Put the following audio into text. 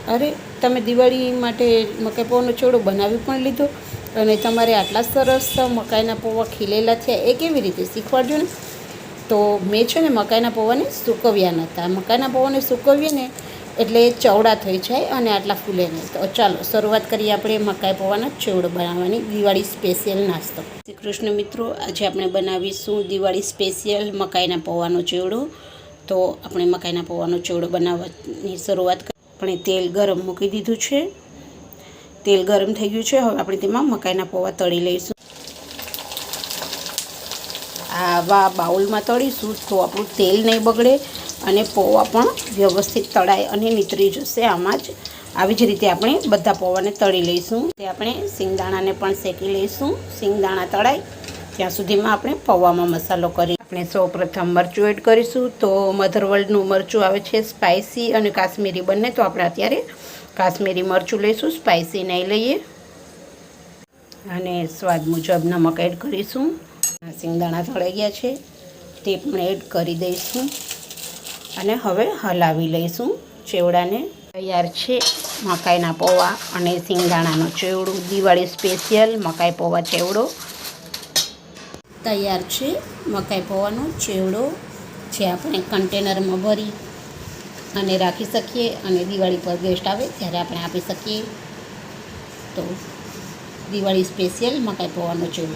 અરે, તમે દિવાળી માટે મકાઈ પૌવાનો ચેવડો બનાવી પણ લીધો અને તમારે આટલા સરસ મકાઈના પૌવા ખીલેલા થયા, એ કેવી રીતે શીખવાડજો ને. તો મેં છે ને મકાઈના પૌવાને સૂકવ્યા નહોતા. મકાઈના પૌવાને સૂકવીએ ને એટલે ચવડા થઈ જાય અને આટલા ફૂલે નહીં. તો ચાલો શરૂઆત કરીએ આપણે મકાઈ પૌવાનો ચેવડો બનાવવાની, દિવાળી સ્પેશિયલ નાસ્તો. શ્રી કૃષ્ણ મિત્રો, આજે આપણે બનાવીશું દિવાળી સ્પેશિયલ મકાઈના પૌવાનો ચેવડો. તો આપણે મકાઈના પૌવાનો ચેવડો બનાવવાની શરૂઆત કરીએ. આપણે તેલ ગરમ મૂકી દીધું છે. તેલ ગરમ થઈ ગયું છે. હવે આપણે તેમાં મકાઈના પૌવા તળી લઈશું. આવા બાઉલમાં તળીશું તો આપણું તેલ નહીં બગડે અને પૌવા પણ વ્યવસ્થિત તળાય અને નીતરી જશે આમાં જ. આવી જ રીતે આપણે બધા પૌવાને તળી લઈશું. તે આપણે સિંગદાણાને પણ શેકી લઈશું. સિંગદાણા તળાય ત્યાં સુધીમાં આપણે પૌવામાં મસાલો કરી આપણે સૌપ્રથમ મરચું એડ કરીશું. તો મધરવર્લ્ડનું મરચું આવે છે સ્પાઇસી અને કાશ્મીરી બંને. તો આપણે અત્યારે કાશ્મીરી મરચું લઈશું, સ્પાઇસી નહીં લઈએ. અને સ્વાદ મુજબ નમક એડ કરીશું. સિંગદાણા તળાઈ ગયા છે તે પણ એડ કરી દઈશું અને હવે હલાવી લઈશું ચેવડાને. તૈયાર છે મકાઈના પૌવા અને સિંગદાણાનો ચેવડો, દિવાળી સ્પેશિયલ મકાઈ પૌવા ચેવડો તૈયાર છે. મકાઈ પૌવાનો ચેવડો જે આપણે કન્ટેનરમાં ભરી અને રાખી શકીએ અને દિવાળી પર ગેસ્ટ આવે ત્યારે આપણે આપી શકીએ. તો દિવાળી સ્પેશિયલ મકાઈ પૌવાનો ચેવડો.